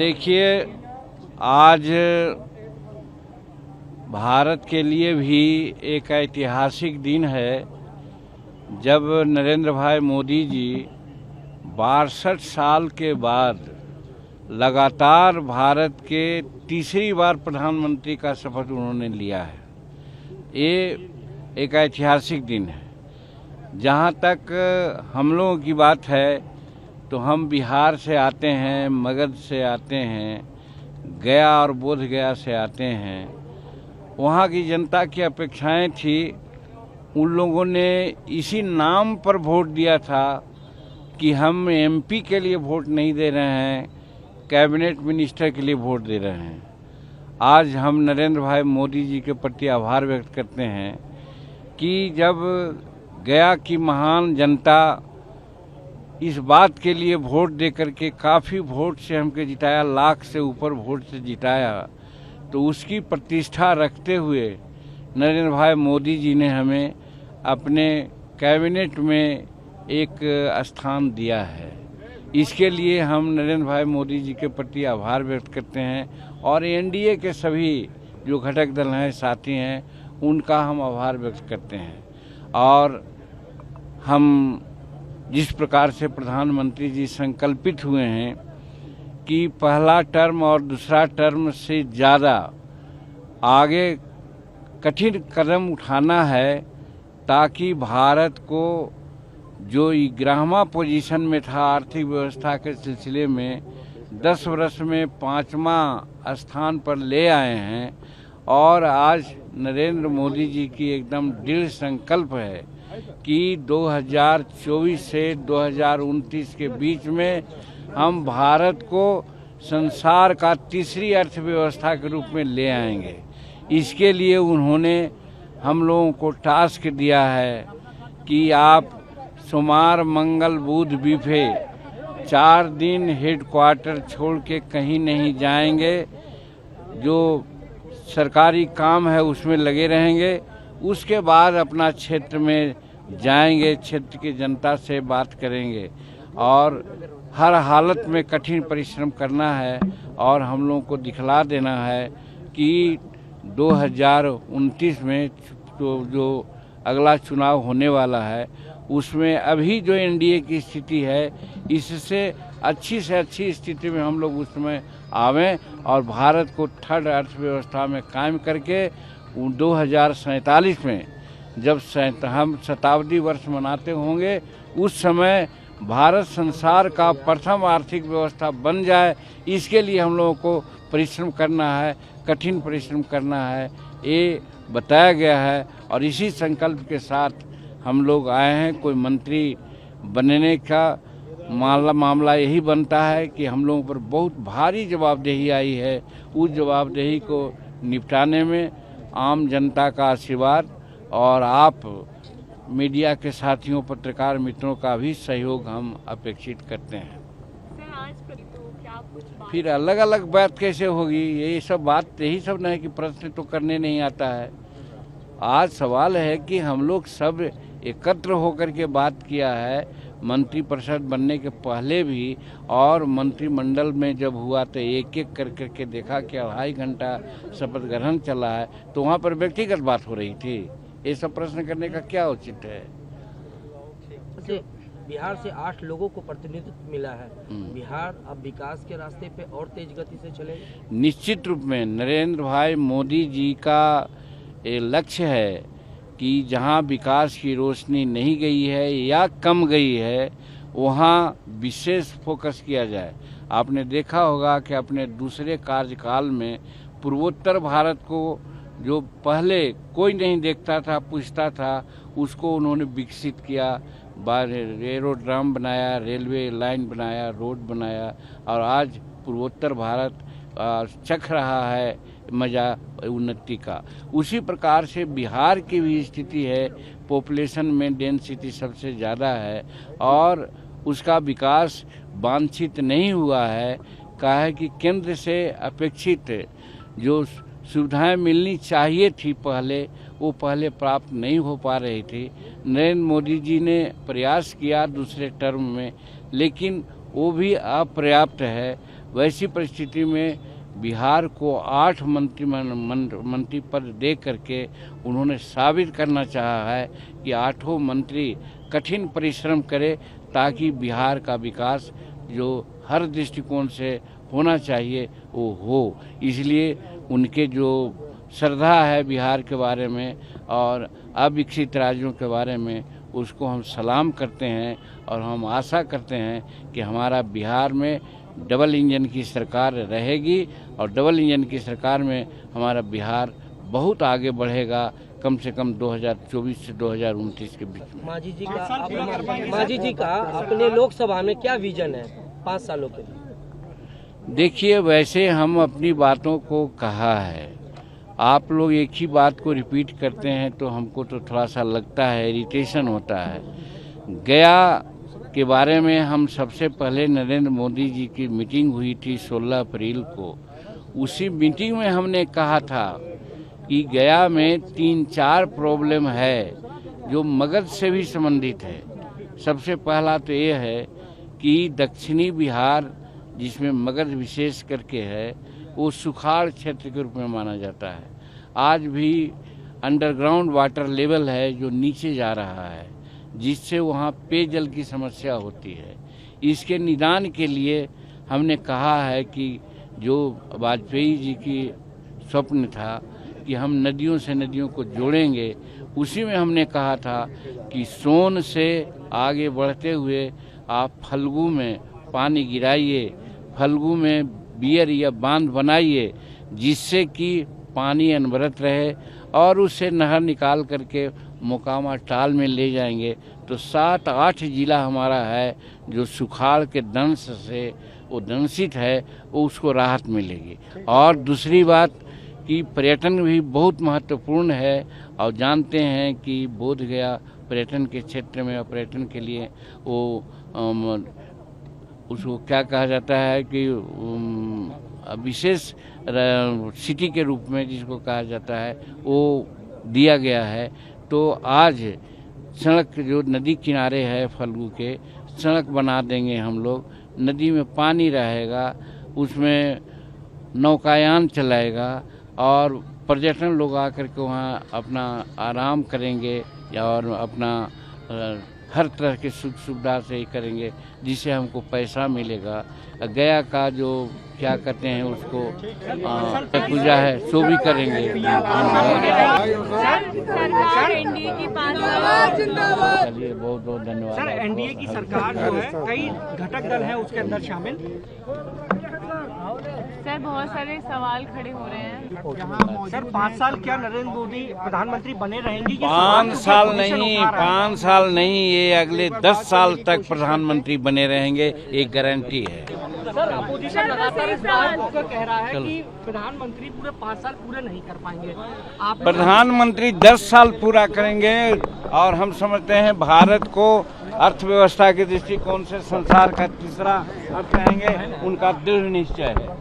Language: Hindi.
देखिए, आज भारत के लिए भी एक ऐतिहासिक दिन है जब नरेंद्र भाई मोदी जी 62 साल के बाद लगातार भारत के तीसरी बार प्रधानमंत्री का शपथ उन्होंने लिया है। ये एक ऐतिहासिक दिन है। जहाँ तक हम लोगों की बात है तो हम बिहार से आते हैं, मगध से आते हैं, गया और बोध गया से आते हैं। वहाँ की जनता की अपेक्षाएं थी, उन लोगों ने इसी नाम पर वोट दिया था कि हम एमपी के लिए वोट नहीं दे रहे हैं, कैबिनेट मिनिस्टर के लिए वोट दे रहे हैं। आज हम नरेंद्र भाई मोदी जी के प्रति आभार व्यक्त करते हैं कि जब गया की महान जनता इस बात के लिए वोट दे करके काफ़ी वोट से हमको जिताया, लाख से ऊपर वोट से जिताया, तो उसकी प्रतिष्ठा रखते हुए नरेंद्र भाई मोदी जी ने हमें अपने कैबिनेट में एक स्थान दिया है। इसके लिए हम नरेंद्र भाई मोदी जी के प्रति आभार व्यक्त करते हैं और एनडीए के सभी जो घटक दल हैं, साथी हैं, उनका हम आभार व्यक्त करते हैं। और हम जिस प्रकार से प्रधानमंत्री जी संकल्पित हुए हैं कि पहला टर्म और दूसरा टर्म से ज़्यादा आगे कठिन कदम उठाना है ताकि भारत को जो 11वां पोजीशन में था आर्थिक व्यवस्था के सिलसिले में 10 वर्ष में 5वां स्थान पर ले आए हैं। और आज नरेंद्र मोदी जी की एकदम दृढ़ संकल्प है कि 2024 से 2029 के बीच में हम भारत को संसार का तीसरी अर्थव्यवस्था के रूप में ले आएंगे। इसके लिए उन्होंने हम लोगों को टास्क दिया है कि आप सोमवार, मंगल, बुध, बिफे 4 दिन हेडक्वार्टर छोड़ के कहीं नहीं जाएंगे। जो सरकारी काम है उसमें लगे रहेंगे, उसके बाद अपना क्षेत्र में जाएंगे, क्षेत्र की जनता से बात करेंगे और हर हालत में कठिन परिश्रम करना है और हम लोगों को दिखला देना है कि 2029 में जो अगला चुनाव होने वाला है उसमें अभी जो एनडीए की स्थिति है इससे अच्छी स्थिति में हम लोग उसमें आवें और भारत को थर्ड अर्थव्यवस्था में कायम करके 2047 में जब हम शताब्दी वर्ष मनाते होंगे उस समय भारत संसार का प्रथम आर्थिक व्यवस्था बन जाए। इसके लिए हम लोगों को परिश्रम करना है, कठिन परिश्रम करना है, ये बताया गया है। और इसी संकल्प के साथ हम लोग आए हैं। कोई मंत्री बनने का मामला यही बनता है कि हम लोगों पर बहुत भारी जवाबदेही आई है। उस जवाबदेही को निपटाने में आम जनता का आशीर्वाद और आप मीडिया के साथियों, पत्रकार मित्रों का भी सहयोग हम अपेक्षित करते हैं। फिर अलग अलग बात कैसे होगी? ये सब बात यही सब नहीं कि प्रश्न तो करने नहीं आता है। आज सवाल है कि हम लोग सब एकत्र होकर के बात किया है, मंत्री परिषद बनने के पहले भी और मंत्रिमंडल में जब हुआ तो एक एक कर करके देखा कि 2.5 घंटा शपथ ग्रहण चला है, तो वहाँ पर व्यक्तिगत बात हो रही थी। ये सब प्रश्न करने का क्या औचित्य है? बिहार से 8 लोगों को प्रतिनिधित्व मिला है। बिहार अब विकास के रास्ते पे और तेज गति से चलेगा। निश्चित रूप में नरेंद्र भाई मोदी जी का ये लक्ष्य है कि जहां विकास की रोशनी नहीं गई है या कम गई है वहां विशेष फोकस किया जाए। आपने देखा होगा कि अपने दूसरे कार्यकाल में पूर्वोत्तर भारत को जो पहले कोई नहीं देखता था, पूछता था, उसको उन्होंने विकसित किया। एरोड्रम बनाया, रेलवे लाइन बनाया, रोड बनाया और आज पूर्वोत्तर भारत चख रहा है मजा उन्नति का। उसी प्रकार से बिहार की भी स्थिति है, पॉपुलेशन में डेंसिटी सबसे ज़्यादा है और उसका विकास वांछित नहीं हुआ है। कहा है कि केंद्र से अपेक्षित जो सुविधाएं मिलनी चाहिए थी वो पहले प्राप्त नहीं हो पा रही थी। नरेंद्र मोदी जी ने प्रयास किया दूसरे टर्म में, लेकिन वो भी अपर्याप्त है। वैसी परिस्थिति में बिहार को 8 मंत्री पद दे करके उन्होंने साबित करना चाहा है कि 8 मंत्री कठिन परिश्रम करे ताकि बिहार का विकास जो हर दृष्टिकोण से होना चाहिए वो हो। इसलिए उनके जो श्रद्धा है बिहार के बारे में और अविकसित राज्यों के बारे में उसको हम सलाम करते हैं और हम आशा करते हैं कि हमारा बिहार में डबल इंजन की सरकार रहेगी और डबल इंजन की सरकार में हमारा बिहार बहुत आगे बढ़ेगा, कम से कम 2024 से 2029 के बीच में। मांझी जी का अपने लोकसभा में क्या विजन है 5 सालों के लिए? देखिए, वैसे हम अपनी बातों को कहा है, आप लोग एक ही बात को रिपीट करते हैं तो हमको तो थोड़ा सा लगता है, इरिटेशन होता है। गया के बारे में हम सबसे पहले नरेंद्र मोदी जी की मीटिंग हुई थी 16 अप्रैल को। उसी मीटिंग में हमने कहा था कि गया में 3-4 प्रॉब्लम है जो मगध से भी संबंधित है। सबसे पहला तो ये है कि दक्षिणी बिहार जिसमें मगध विशेष करके है वो सुखाड़ क्षेत्र के रूप में माना जाता है। आज भी अंडरग्राउंड वाटर लेवल है जो नीचे जा रहा है, जिससे वहाँ पेयजल की समस्या होती है। इसके निदान के लिए हमने कहा है कि जो वाजपेयी जी की स्वप्न था कि हम नदियों से नदियों को जोड़ेंगे, उसी में हमने कहा था कि सोन से आगे बढ़ते हुए आप फल्गु में पानी गिराइए, फल्गु में बियर या बांध बनाइए जिससे कि पानी अनवरत रहे और उससे नहर निकाल करके मोकामा टाल में ले जाएंगे तो 7-8 जिला हमारा है जो सुखाड़ के दंश से वो दंशित है, वो उसको राहत मिलेगी। और दूसरी बात कि पर्यटन भी बहुत महत्वपूर्ण है और जानते हैं कि बोधगया पर्यटन के क्षेत्र में पर्यटन के लिए वो उसको क्या कहा जाता है कि विशेष सिटी के रूप में जिसको कहा जाता है वो दिया गया है। तो आज सड़क जो नदी किनारे है फल्गु के, सड़क बना देंगे हम लोग, नदी में पानी रहेगा, उसमें नौकायान चलाएगा और पर्यटन लोग आकर के वहाँ अपना आराम करेंगे और अपना हर तरह के सुख सुविधा से ही करेंगे जिससे हमको पैसा मिलेगा। गया का जो क्या कहते हैं उसको पूजा है सो भी करेंगे। चलिए बहुत बहुत धन्यवाद। सर, एनडीए की सरकार जो है कई घटक दल हैं उसके अंदर शामिल। सर बहुत सारे सवाल खड़े हो रहे हैं। सर 5 साल क्या नरेंद्र मोदी प्रधानमंत्री बने रहेंगे? 5 साल नहीं, 5 साल नहीं, ये अगले 10 साल तक प्रधानमंत्री बने रहेंगे, एक गारंटी है। सर अपोजिशन लगातार इस बात को कह रहा है कि प्रधानमंत्री पूरे 5 साल पूरे नहीं कर पाएंगे। आप प्रधानमंत्री 10 साल पूरा करेंगे और हम समझते हैं भारत को अर्थव्यवस्था के दृष्टिकोण से संसार का तीसरा अर्थ कहेंगे, उनका दृढ़ निश्चय है।